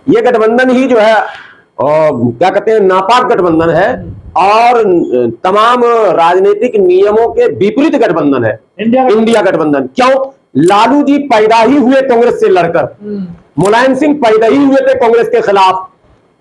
ये गठबंधन ही जो है क्या कहते हैं, नापाक गठबंधन है और तमाम राजनीतिक नियमों के विपरीत गठबंधन है इंडिया गठबंधन। क्यों? लालू जी पैदा ही हुए कांग्रेस से लड़कर, मुलायम सिंह पैदा ही हुए थे कांग्रेस के खिलाफ,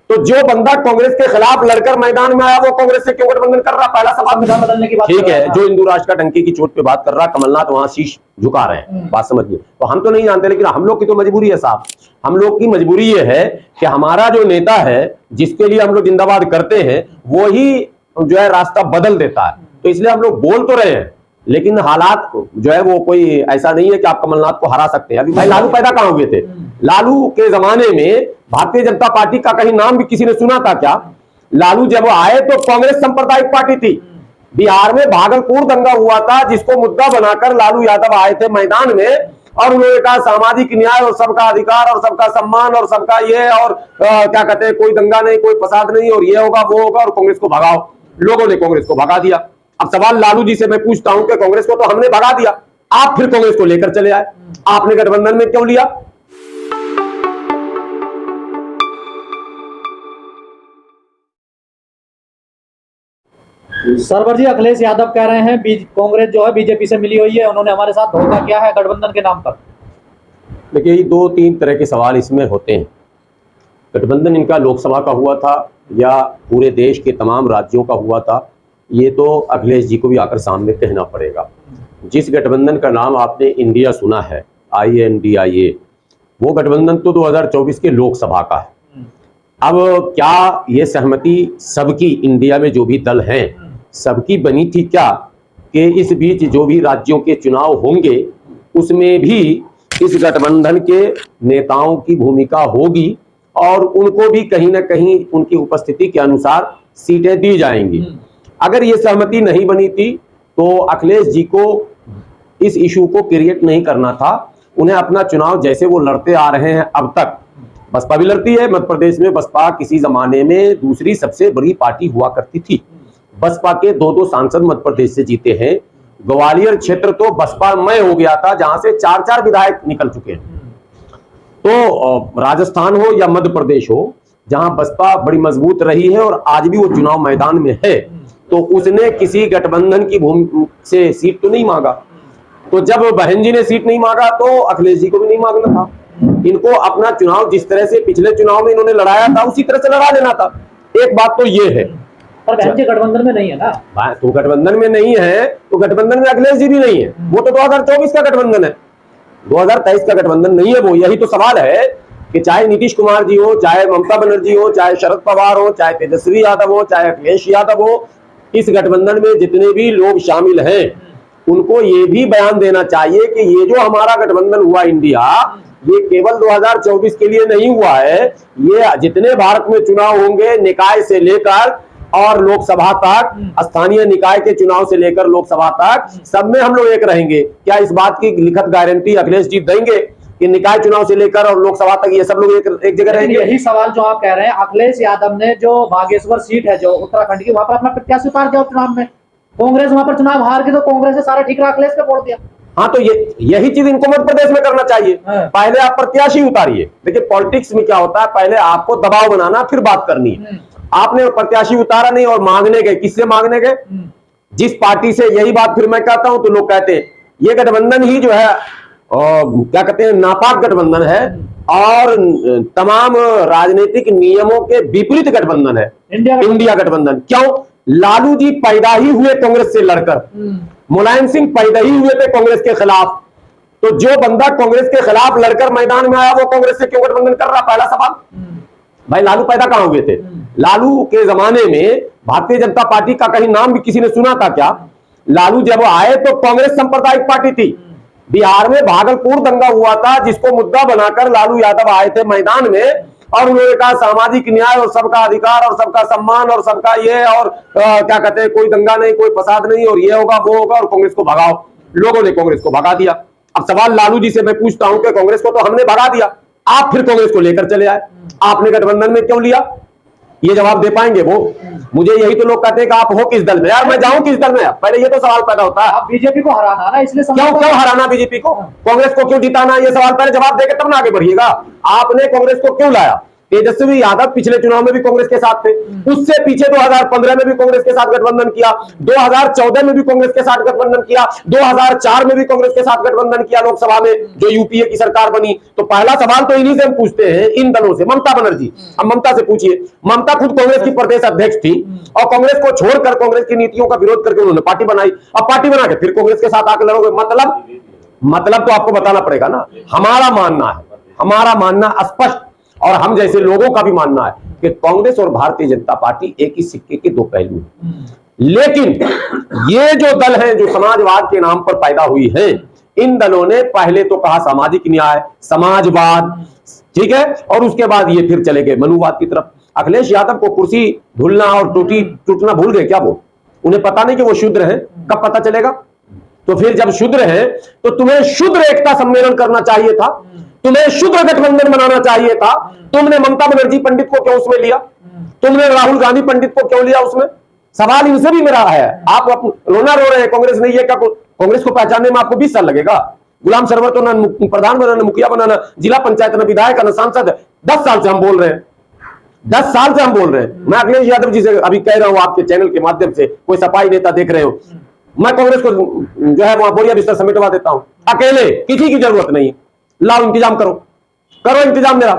तो जो बंदा कांग्रेस के खिलाफ लड़कर मैदान में आया वो कांग्रेस से क्यों गठबंधन कर रहा? पहला सवाल बदलने की बात। ठीक है, जो हिंदू राष्ट्र का टंकी की चोट पे बात कर रहा, कमलनाथ वहां शीश झुका रहे हैं, बात समझिए। तो हम तो नहीं जानते, लेकिन हम लोग की तो मजबूरी है साहब। हम लोग की मजबूरी ये है कि हमारा जो नेता है जिसके लिए हम लोग जिंदाबाद करते हैं वो ही जो है रास्ता बदल देता है। तो इसलिए हम लोग बोल तो रहे हैं, लेकिन हालात जो है वो कोई ऐसा नहीं है कि आप कमलनाथ को हरा सकते हैं। अभी भाई लालू पैदा कहां हुए थे? लालू के जमाने में भारतीय जनता पार्टी का कहीं नाम भी किसी ने सुना था क्या? लालू जब आए तो कांग्रेस सांप्रदायिक पार्टी थी। बिहार में भागलपुर दंगा हुआ था जिसको मुद्दा बनाकर लालू यादव आए थे मैदान में और उन्होंने कहा सामाजिक न्याय और सबका अधिकार और सबका सम्मान और सबका ये और क्या कहते हैं, कोई दंगा नहीं, कोई फसाद नहीं और ये होगा वो होगा और कांग्रेस को भगाओ। लोगों ने कांग्रेस को भगा दिया। अब सवाल लालू जी से मैं पूछता हूं कि कांग्रेस को तो हमने भगा दिया, आप फिर कांग्रेस को लेकर चले आए, आपने गठबंधन में क्यों लिया? सरवर जी, अखिलेश यादव कह रहे हैं कांग्रेस जो है बीजेपी से मिली हुई है, उन्होंने हमारे साथ धोखा किया है गठबंधन के नाम पर। देखिए, ये दो तीन तरह के सवाल इसमें होते हैं। गठबंधन इनका लोकसभा का हुआ था या पूरे देश के तमाम राज्यों का हुआ था, ये तो अखिलेश जी को भी आकर सामने कहना पड़ेगा। जिस गठबंधन का नाम आपने इंडिया सुना है, INDIA, वो गठबंधन तो 2024 के लोकसभा का है। अब क्या ये सहमति सबकी, इंडिया में जो भी दल हैं सबकी बनी थी क्या कि इस बीच जो भी राज्यों के चुनाव होंगे उसमें भी इस गठबंधन के नेताओं की भूमिका होगी और उनको भी कहीं ना कहीं उनकी उपस्थिति के अनुसार सीटें दी जाएंगी? अगर ये सहमति नहीं बनी थी तो अखिलेश जी को इस इशू को क्रिएट नहीं करना था। उन्हें अपना चुनाव जैसे वो लड़ते आ रहे हैं अब तक, बसपा भी लड़ती है मध्य प्रदेश में। बसपा किसी जमाने में दूसरी सबसे बड़ी पार्टी हुआ करती थी। बसपा के 2-2 सांसद मध्य प्रदेश से जीते हैं। ग्वालियर क्षेत्र तो बसपामय हो गया था, जहां से 4-4 विधायक निकल चुके हैं। तो राजस्थान हो या मध्य प्रदेश हो, जहां बसपा बड़ी मजबूत रही है और आज भी वो चुनाव मैदान में है, तो उसने किसी गठबंधन की भूमि से सीट तो नहीं मांगा। तो जब बहन जी ने सीट नहीं मांगा तो अखिलेश जी को भी नहीं मांगना था। इनको अपना चुनाव जिस तरह से पिछले चुनाव में इन्होंने लड़ाया था उसी तरह से लड़ा लेना था। एक बात तो ये है, पर बहन जी गठबंधन में नहीं है ना। तो गठबंधन में नहीं है तो गठबंधन में अखिलेश जी भी नहीं है। वो तो 2024 का गठबंधन है, 2023 का गठबंधन नहीं है वो। यही तो सवाल है कि चाहे नीतीश कुमार जी हो, चाहे ममता बनर्जी हो, चाहे शरद पवार हो, चाहे तेजस्वी यादव हो, चाहे अखिलेश यादव हो, इस गठबंधन में जितने भी लोग शामिल हैं उनको ये भी बयान देना चाहिए कि ये जो हमारा गठबंधन हुआ इंडिया, ये केवल 2024 के लिए नहीं हुआ है। ये जितने भारत में चुनाव होंगे, निकाय से लेकर और लोकसभा तक, स्थानीय निकाय के चुनाव से लेकर लोकसभा तक, सब में हम लोग एक रहेंगे। क्या इस बात की लिखित गारंटी अखिलेश जी देंगे कि निकाय चुनाव से लेकर और लोकसभा तक ये सब लोग एक जगह रहेंगे? यही सवाल जो आप कह रहे हैं, अखिलेश यादव ने जो बागेश्वर सीट है जो उत्तराखंड की, वहां पर अपना प्रत्याशी उतार दिया चुनाव में। कांग्रेस वहां पर चुनाव हार के तो कांग्रेस ने सारा ठीकरा अखिलेश पे फोड़ दिया। हाँ, तो यही चीज इनको मध्य प्रदेश में करना चाहिए। पहले आप प्रत्याशी उतारिए। देखिए पॉलिटिक्स में क्या होता है, पहले आपको दबाव बनाना फिर बात करनी है। आपने प्रत्याशी उतारा नहीं और मांगने गए। किससे मांगने गए? जिस पार्टी से। यही बात फिर मैं कहता हूं तो लोग कहते हैं ये गठबंधन ही जो है क्या कहते हैं, नापाक गठबंधन है और तमाम राजनीतिक नियमों के विपरीत गठबंधन है इंडिया गठबंधन। क्यों? लालू जी पैदा ही हुए कांग्रेस से लड़कर, मुलायम सिंह पैदा ही हुए थे कांग्रेस के खिलाफ, तो जो बंदा कांग्रेस के खिलाफ लड़कर मैदान में आया वो कांग्रेस से क्यों गठबंधन कर रहा? पहला सवाल। भाई लालू पैदा कहां हुए थे? लालू के जमाने में भारतीय जनता पार्टी का कहीं नाम भी किसी ने सुना था क्या? लालू जब आए तो कांग्रेस सांप्रदायिक पार्टी थी। बिहार में भागलपुर दंगा हुआ था जिसको मुद्दा बनाकर लालू यादव आए थे मैदान में और उन्होंने कहा सामाजिक न्याय और सबका अधिकार और सबका सम्मान और सबका ये और क्या कहते हैं, कोई दंगा नहीं, कोई फसाद नहीं और ये होगा वो होगा और कांग्रेस को भगाओ। लोगों ने कांग्रेस को भगा दिया। अब सवाल लालू जी से मैं पूछता हूं कि कांग्रेस को तो हमने भगा दिया, आप फिर कांग्रेस को लेकर चले आए, आपने गठबंधन में क्यों लिया? ये जवाब दे पाएंगे वो? मुझे यही तो लोग कहते हैं कि आप हो किस दल में? यार मैं जाऊं किस दल में? पहले ये तो सवाल पैदा होता है। आप बीजेपी को हराना ना, इसलिए क्यों हराना बीजेपी को? कांग्रेस को क्यों जिताना? ये सवाल पहले जवाब देकर तब ना आगे बढ़िएगा। आपने कांग्रेस को क्यों लाया? तेजस्वी यादव पिछले चुनाव में भी कांग्रेस के साथ थे, उससे पीछे 2015 में भी कांग्रेस के साथ गठबंधन किया, 2014 में भी कांग्रेस के साथ गठबंधन किया, 2004 में भी कांग्रेस के साथ गठबंधन किया लोकसभा में, जो यूपीए की सरकार बनी। तो पहला सवाल तो इन्हीं से हम पूछते हैं, इन दलों से। ममता बनर्जी, अब ममता से पूछिए। ममता खुद कांग्रेस की प्रदेश अध्यक्ष थी और कांग्रेस को छोड़कर कांग्रेस की नीतियों का विरोध करके उन्होंने पार्टी बनाई। अब पार्टी बना के फिर कांग्रेस के साथ आकर लड़ोगे, मतलब तो आपको बताना पड़ेगा ना। हमारा मानना स्पष्ट, और हम जैसे लोगों का भी मानना है कि कांग्रेस और भारतीय जनता पार्टी एक ही सिक्के के दो पहलू हैं। लेकिन ये जो दल हैं जो समाजवाद के नाम पर पैदा हुई हैं, इन दलों ने पहले तो कहा सामाजिक न्याय, समाजवाद, ठीक है, और उसके बाद ये फिर चले गए मनुवाद की तरफ। अखिलेश यादव को कुर्सी धुलना और टूटना भूल गए क्या वो? उन्हें पता नहीं कि वो शूद्र हैं? कब पता चलेगा? तो फिर जब शूद्र है तो तुम्हें शूद्र एकता सम्मेलन करना चाहिए था, तुम्हें शूद्र गठबंधन बनाना चाहिए था। तुमने ममता बनर्जी पंडित को क्यों उसमें लिया? तुमने राहुल गांधी पंडित को क्यों लिया उसमें? सवाल इनसे भी मेरा है। आप रोना रो रहे हैं कांग्रेस नहीं है क्या? कांग्रेस को पहचानने में आपको 20 साल लगेगा? गुलाम सरवर तो न प्रधान बनाना, मुखिया बनाना, जिला पंचायत न विधायक न सांसद। 10 साल से हम बोल रहे हैं, 10 साल से हम बोल रहे हैं। मैं अखिलेश यादव जी से अभी कह रहा हूं आपके चैनल के माध्यम से, कोई सपाई नेता देख रहे हो, मैं कांग्रेस को जो है वहां बोरिया बिस्तर समेटवा देता हूं अकेले, किसी की जरूरत नहीं। लाओ इंतजाम करो इंतजाम मेरा,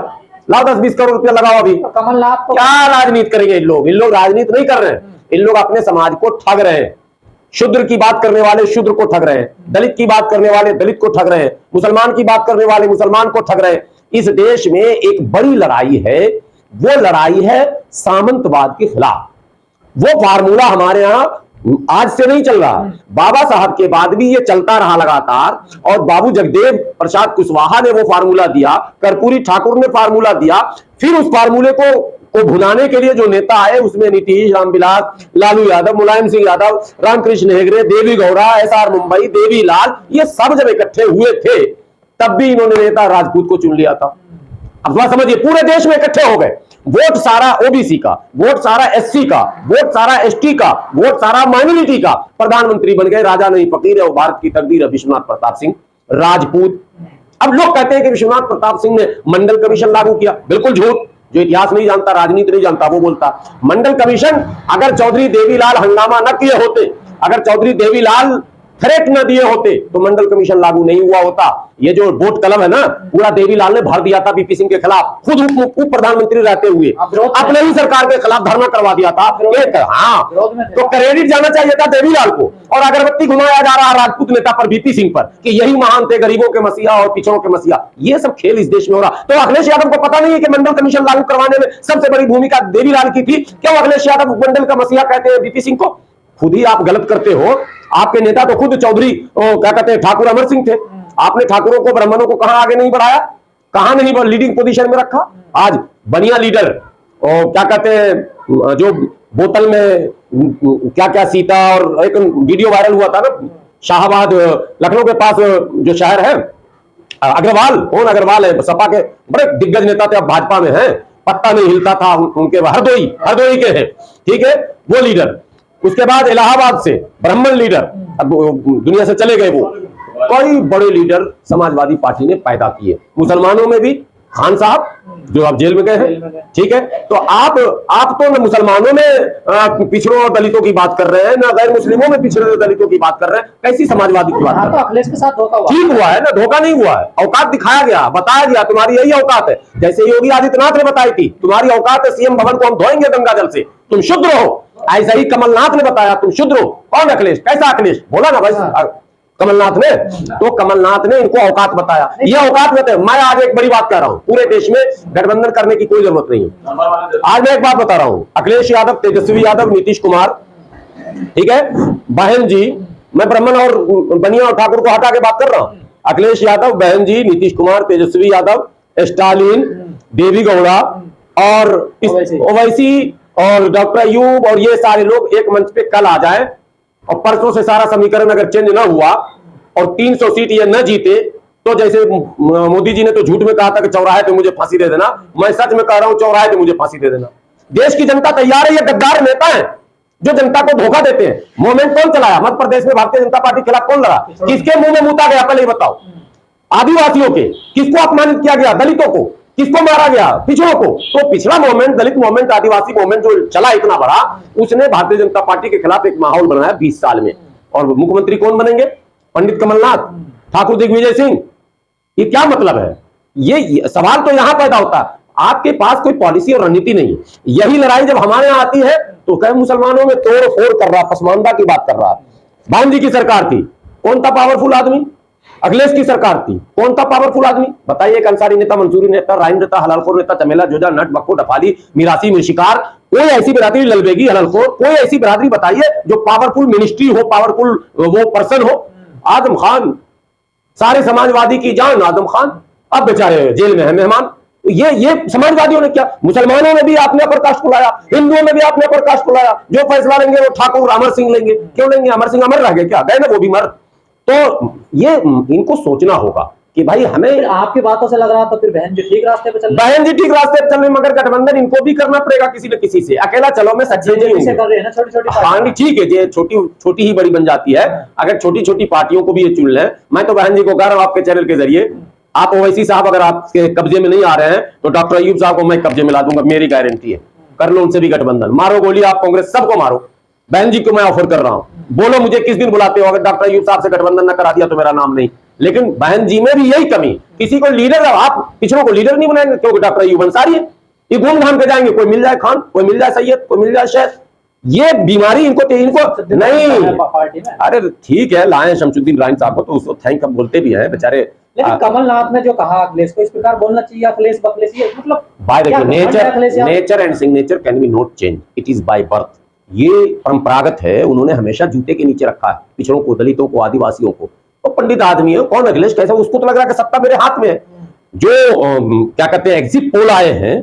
लाओ 10-20 करोड़ रुपया लगाओ। अभी कमलनाथ को क्या राजनीति करेंगे इन लोग राजनीति नहीं कर रहे हैं, इन लोग अपने समाज को ठग रहे हैं। शूद्र की बात करने वाले शूद्र को ठग रहे हैं, दलित की बात करने वाले दलित को ठग रहे हैं, मुसलमान की बात करने वाले मुसलमान को ठग रहे हैं। इस देश में एक बड़ी लड़ाई है, वो लड़ाई है सामंतवाद के खिलाफ। वो फार्मूला हमारे यहां आज से नहीं चल रहा, बाबा साहब के बाद भी ये चलता रहा लगातार। और बाबू जगदेव प्रसाद कुशवाहा ने वो फार्मूला दिया, कर्पूरी ठाकुर ने फार्मूला दिया। फिर उस फार्मूले को भुनाने के लिए जो नेता आए उसमें नीतीश, रामविलास, लालू यादव, मुलायम सिंह यादव, रामकृष्ण हेगड़े, देवी गौड़ा, एसआर मुंबई, देवी लाल, ये सब जब इकट्ठे हुए थे तब भी इन्होंने नेता राजपूत को चुन लिया था। अब थोड़ा समझिए, पूरे देश में इकट्ठे हो गए, वोट सारा ओबीसी का, वोट सारा एससी का, वोट सारा एसटी का, वोट सारा माइनॉरिटी का। प्रधानमंत्री बन गए, राजा नहीं फकीर है, वो भारत की तकदीर है विश्वनाथ प्रताप सिंह राजपूत। अब लोग कहते हैं कि विश्वनाथ प्रताप सिंह ने मंडल कमीशन लागू किया, बिल्कुल झूठ। जो इतिहास नहीं जानता, राजनीति नहीं जानता, वो बोलता मंडल कमीशन, अगर चौधरी देवीलाल हंगामा न किए होते, अगर चौधरी देवीलाल थ्रेट न दिए होते तो मंडल कमीशन लागू नहीं हुआ होता। ये जो वोट कलम है ना, पूरा देवीलाल ने भर दिया था बीपी सिंह के खिलाफ, खुद उप प्रधानमंत्री रहते हुए अपने ही सरकार के खिलाफ धरना करवा दिया था। हाँ, तो क्रेडिट जाना चाहिए था देवीलाल को, और अगरबत्ती घुमाया जा रहा राजपूत नेता पर, बीपी सिंह पर, कि यही महान थे गरीबों के मसीहा और पिछड़ों के मसीहा। ये सब खेल इस देश में हो रहा। तो अखिलेश यादव को पता नहीं है कि मंडल कमीशन लागू करवाने में सबसे बड़ी भूमिका देवीलाल की थी? क्यों अखिलेश यादव मंडल का मसीहा कहते हैं बीपी सिंह को? खुद ही आप गलत करते हो। आपके नेता तो खुद चौधरी क्या कहते हैं ठाकुर अमर सिंह थे। आपने ठाकुरों को, ब्राह्मणों को कहां आगे नहीं बढ़ाया, कहां नहीं लीडिंग पोजीशन में रखा। आज बनिया लीडर और क्या कहते हैं जो बोतल में क्या क्या सीता, और एक वीडियो वायरल हुआ था ना शाहबाद लखनऊ के पास जो शहर है, अग्रवाल, कौन अग्रवाल है, सपा के बड़े दिग्गज नेता थे, अब भाजपा में है, पत्ता नहीं हिलता था उनके, हरदोई के हैं, ठीक है, वो लीडर। उसके बाद इलाहाबाद से ब्राह्मण लीडर, अब दुनिया से चले गए। वो कई बड़े लीडर समाजवादी पार्टी ने पैदा किए। मुसलमानों में भी खान साहब जो अब जेल में गए हैं, ठीक है। तो आप तो न मुसलमानों में पिछड़ों और दलितों की बात कर रहे हैं, न गैर मुस्लिमों में पिछड़े दलितों की बात कर रहे हैं। कैसी समाजवादी की बात कर रहे हैं? तो अखिलेश के साथ धोखा हुआ, ठीक हुआ है ना, धोखा नहीं हुआ है। औकात दिखाया गया, बताया गया तुम्हारी यही औकात है। जैसे योगी आदित्यनाथ ने बताई थी तुम्हारी औकात है सीएम भवन को हम धोएंगे गंगा जल से, तुम शुद्र हो। ऐसा ही कमलनाथ ने बताया तुम शुद्र हो। कौन अखिलेश? कैसा अखिलेश? बोला ना भाई कमलनाथ ने, तो कमलनाथ ने इनको औकात बताया। ये औकात बताए। मैं आज एक बड़ी बात कह रहा हूं, पूरे देश में गठबंधन करने की कोई जरूरत नहीं है। आज मैं एक बात बता रहा हूं, अखिलेश यादव, तेजस्वी यादव, नीतीश कुमार, ठीक है, बहन जी, मैं ब्राह्मण और बनिया और ठाकुर को हटा के बात कर रहा हूं। अखिलेश यादव, बहन जी, नीतीश कुमार, तेजस्वी यादव, स्टालिन, देवी गौड़ा और ओवैसी और डॉक्टर अयूब और ये सारे लोग एक मंच पे कल आ जाए, और परसों से सारा समीकरण अगर चेंज ना हुआ और 300 सीट ये न जीते, तो जैसे मोदी जी ने तो झूठ में कहा था कि चौराहे पे मुझे फांसी दे देना, मैं सच में कह रहा हूं चौराहे पे मुझे फांसी दे देना। देश की जनता तैयार है। ये गद्दार नेता है जो जनता को धोखा देते हैं। मूवमेंट कौन चलाया मध्य प्रदेश में? भारतीय जनता पार्टी के खिलाफ कौन लड़ा? किसके मुंह में मूता गया? पहले बताओ। आदिवासियों के? किसको अपमानित किया गया? दलितों को? किसको मारा गया? पिछड़ों को। तो पिछड़ा मूवमेंट, दलित मूवमेंट, आदिवासी मूवमेंट जो चला इतना बड़ा, उसने भारतीय जनता पार्टी के खिलाफ एक माहौल बनाया 20 साल में। और मुख्यमंत्री कौन बनेंगे? पंडित कमलनाथ, ठाकुर दिग्विजय सिंह। ये क्या मतलब है? ये सवाल तो यहां पैदा होता है, आपके पास कोई पॉलिसी और रणनीति नहीं है। यही लड़ाई जब हमारे यहां आती है तो कई मुसलमानों में तोड़ फोड़ कर रहा, पसमानदा की बात कर रहा। बावन जी की सरकार थी, कौन था पावरफुल आदमी? अखिलेश की सरकार थी, कौन था पावरफुल आदमी? बताइए। एक अंसारी नेता, मंसूरी नेता, राइन नेता, हलालखोर नेता, चमेला, जोजा, नट, बक्को, डफाली, मिरासी, मिर्शिकार, कोई ऐसी बिरादरी, ललबेगी, हलालखोर, कोई ऐसी बिरादरी बताइए जो पावरफुल मिनिस्ट्री हो, पावरफुल वो पर्सन हो। आजम खान, सारे समाजवादी की जान आजम खान, अब बेचारे जेल में है मेहमान। ये समाजवादियों ने क्या? मुसलमानों में भी आपने अपर कास्ट को लाया, हिंदुओं में भी आपने अपर कास्ट को लाया। जो फैसला लेंगे वो ठाकुर अमर सिंह लेंगे। क्यों लेंगे? अमर सिंह अमर रह गए क्या? गए ना वो भी मर। तो ये इनको सोचना होगा कि भाई हमें, आपकी बातों से लग रहा था फिर बहन जी ठीक रास्ते पे चल रहे हैं। बहन जी ठीक रास्ते पे चल रहे, मगर गठबंधन इनको भी करना पड़ेगा किसी न किसी से। अकेला चलो में सच्चे कर रहे हैं ना छोटी छोटी। हाँ ठीक है, ये छोटी छोटी ही बड़ी बन जाती है अगर छोटी छोटी पार्टियों को भी ये चुन लें। मैं तो बहन जी को कह रहा हूं आपके चैनल के जरिए, आप ओवैसी साहब अगर आपके कब्जे में नहीं आ रहे हैं तो डॉक्टर अयूब साहब को मैं कब्जे में ला दूंगा, मेरी गारंटी है। कर लो उनसे भी गठबंधन, मारो गोली आप कांग्रेस सबको मारो। बहन जी को मैं ऑफर कर रहा हूं, बोलो मुझे किस दिन बुलाते हो। अगर डॉक्टर अयूब साहब से गठबंधन न करा दिया तो मेरा नाम नहीं। लेकिन बहन जी में भी यही कमी, किसी को लीडर, आप पिछड़ों को लीडर नहीं बनाएंगे क्योंकि डॉक्टर अयूब अंसारी है। ये घूम घाम के जाएंगे, कोई मिल जाए खान, कोई मिल जाए सैयद, कोई मिल जाए शेख। ये बीमारी इनको नहीं। पार्टी में अरे ठीक है, लाए शमशुद्दीन राइन साहब को तो उसको थैंक अब बोलते भी हैं बेचारे। लेकिन कमलनाथ ने जो कहा अखिलेश को इस प्रकार बोलना चाहिए, अखिलेश बखलेश, ये मतलब बाय देखिए, nature and signature can be not change, it is by birth. ये परंपरागत है, उन्होंने हमेशा जूते के नीचे रखा है पिछड़ों को, दलितों को, आदिवासियों को। तो पंडित आदमी है, कौन अखिलेश कैसा? उसको तो लग रहा है कि सत्ता मेरे हाथ में है। जो क्या कहते हैं एग्जिट पोल आए हैं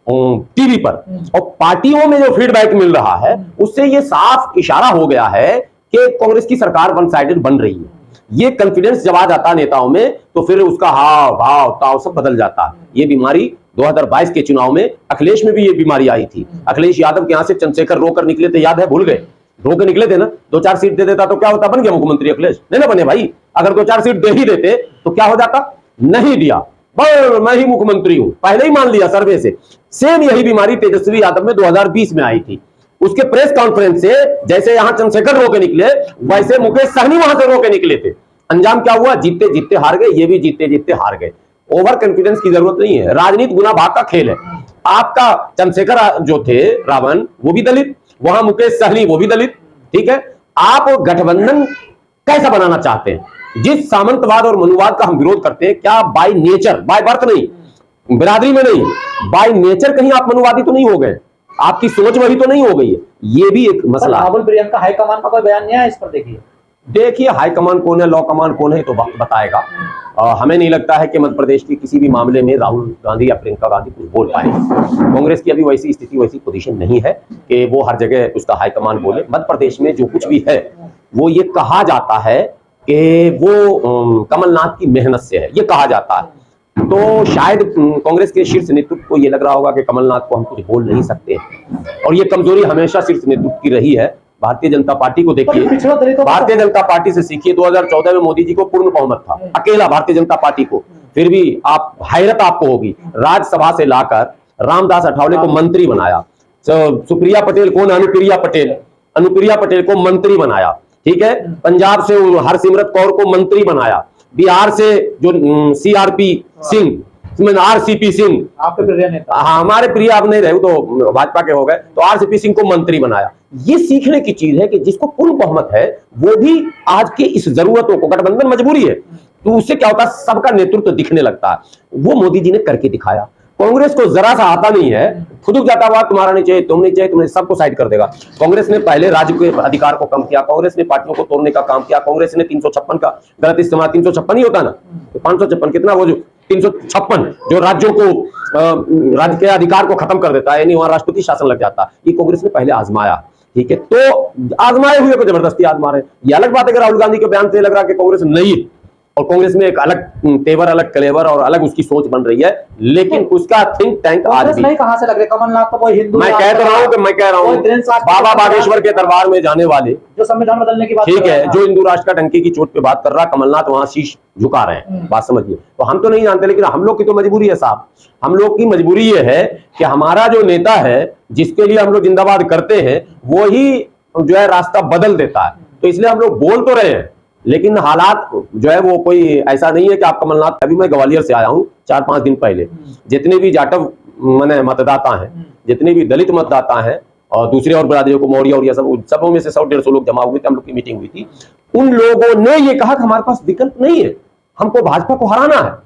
टीवी पर और पार्टियों में जो फीडबैक मिल रहा है, उससे ये साफ इशारा हो गया है कि कांग्रेस की सरकार वन साइडेड बन रही है। ये कॉन्फिडेंस जब आ जाता है नेताओं में तो फिर उसका हाव भाव ताव सब बदल जाता है। ये बीमारी 2022 के चुनाव में अखिलेश में भी ये बीमारी आई थी। अखिलेश यादव के यहां से चंद्रशेखर रोकर निकले थे, याद है? भूल गए? रोकर निकले थे ना, 2-4 सीट दे देता तो क्या होता? बन गया मुख्यमंत्री अखिलेश। नहीं ना बने भाई। अगर 2-4 सीट दे ही देते तो क्या हो जाता? नहीं दिया, बस मैं ही मुख्यमंत्री हूं, पहले ही मान लिया सर्वे से। सेम यही बीमारी तेजस्वी यादव में 2020 में आई थी। उसके प्रेस कॉन्फ्रेंस से जैसे यहां चंद्रशेखर रो के निकले, वैसे मुकेश सहनी वहां से रो के निकले थे। अंजाम क्या हुआ? जीतते जीतते हार गए, ये भी जीतते जीतते हार गए। ओवर कॉन्फिडेंस की जरूरत नहीं है, राजनीति गुना भाग का खेल है। आपका चंद्रशेखर जो थे रावण, वो भी दलित, वहां मुकेश सहनी वो भी दलित, ठीक है। आप गठबंधन कैसा बनाना चाहते हैं? जिस सामंतवाद और मनुवाद का हम विरोध करते हैं, क्या बाय नेचर, बाय बर्थ नहीं, बिरादरी में नहीं, बाय नेचर कहीं आप मनुवादी तो नहीं हो गए? आपकी सोच वही तो नहीं हो गई है? ये भी एक मसला है। राहुल प्रियंका हाईकमान का कोई बयान नहीं है इस पर? देखिए हाईकमान कौन है, लॉ कमान कौन है, तो वक्त बताएगा। हमें नहीं लगता है कि मध्य प्रदेश के किसी भी मामले में राहुल गांधी या प्रियंका गांधी कुछ बोल पाएंगे। कांग्रेस की अभी वैसी स्थिति, वैसी पोजीशन नहीं है कि वो हर जगह उसका हाईकमान बोले। मध्य प्रदेश में जो कुछ भी है वो ये कहा जाता है कि वो कमलनाथ की मेहनत से है, ये कहा जाता है। तो शायद कांग्रेस के शीर्ष नेतृत्व को ये लग रहा होगा कि कमलनाथ को हम कुछ बोल नहीं सकते, और ये कमजोरी हमेशा शीर्ष नेतृत्व की रही है। भारतीय जनता पार्टी को देखिए, भारतीय जनता पार्टी से सीखिए। 2014 में मोदी जी को पूर्ण बहुमत था, अकेला भारतीय जनता पार्टी को, फिर भी आप हैरत आपको होगी, राज्यसभा से लाकर रामदास अठावले को मंत्री बनाया। सुप्रिया पटेल को, अनुप्रिया पटेल को मंत्री बनाया, ठीक है। पंजाब से हरसिमरत कौर को मंत्री बनाया, बिहार से जो सीआरपी सिंह, आरसीपी सिंह, आपके प्रिय नेता, हाँ हमारे प्रिय आप नहीं रहे तो भाजपा के हो गए, तो आरसीपी सिंह को मंत्री बनाया। ये सीखने की चीज है कि जिसको पूर्ण बहुमत है वो भी आज के इस जरूरतों को, गठबंधन मजबूरी है तो उससे क्या होता है, सबका नेतृत्व दिखने लगता है। वो मोदी जी ने करके दिखाया। कांग्रेस को जरा सा आता नहीं है, फुदुक जाता हुआ तुम्हारा नहीं चाहिए, तुम नहीं चाहिए, तुमने सबको साइड कर देगा। कांग्रेस ने पहले राज्य के अधिकार को कम किया, कांग्रेस ने पार्टियों को तोड़ने का काम किया, कांग्रेस ने 356 का गलत इस्तेमाल, 356 ही होता ना, तो 556 कितना, वो जो 356 जो राज्यों को राज्य के अधिकार को खत्म कर देता है, यानी वहां राष्ट्रपति शासन लग जाता है, ये कांग्रेस ने पहले आजमाया, ठीक है। तो आजमाए हुए को जबरदस्ती आजमा रहे। ये अलग बात है कि राहुल गांधी के बयान से लग रहा है कि कांग्रेस नहीं और कांग्रेस में एक अलग तेवर, अलग कलेवर और अलग उसकी सोच बन रही है, लेकिन उसका थिंक टैंक आज कांग्रेस भी। नहीं कहां से लग रहे, कमलनाथ तो कोई हिंदू मैं कह तो रहा हूँ कि मैं कह रहा हूँ बाबा बागेश्वर के दरबार में जाने वाले, जो संविधान बदलने की बात ठीक कर रहा है, जो हिंदू राष्ट्र का टंकी की चोट पे बात कर रहा, कमलनाथ वहां शीश झुका रहे हैं, बात समझिए। तो हम तो नहीं जानते, लेकिन हम लोग की तो मजबूरी है साहब। हम लोग की मजबूरी ये है कि हमारा जो नेता है, जिसके लिए हम लोग जिंदाबाद करते हैं, वो ही जो है रास्ता बदल देता है। तो इसलिए हम लोग बोल तो रहे हैं, लेकिन हालात जो है वो कोई ऐसा नहीं है कि आप कमलनाथ। अभी मैं ग्वालियर से आया हूँ 4-5 दिन पहले, जितने भी जाटव माने मतदाता हैं, जितने भी दलित मतदाता हैं और दूसरे और बिरादरियों को, मौर्य और ये सबों में से 100-150 लोग जमा हुए थे, हम लोग की मीटिंग हुई थी। उन लोगों ने ये कहा कि हमारे पास विकल्प नहीं है, हमको भाजपा को हराना है।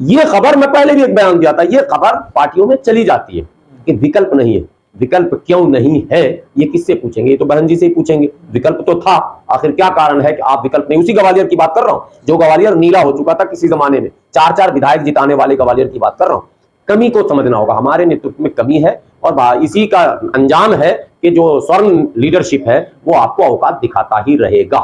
ये खबर मैं पहले भी एक बयान दिया था, ये खबर पार्टियों में चली जाती है कि विकल्प नहीं है। विकल्प क्यों नहीं है ये किससे पूछेंगे? ये तो बहन जी से ही पूछेंगे। विकल्प तो था, आखिर क्या कारण है कि आप विकल्प नहीं? उसी ग्वालियर की बात कर रहा हूं जो ग्वालियर नीला हो चुका था किसी जमाने में, 4-4 विधायक जिताने वाले ग्वालियर की बात कर रहा हूं। कमी को समझना होगा, हमारे नेतृत्व में कमी है और इसी का अंजाम है कि जो स्वर्ण लीडरशिप है वो आपको औकात दिखाता ही रहेगा।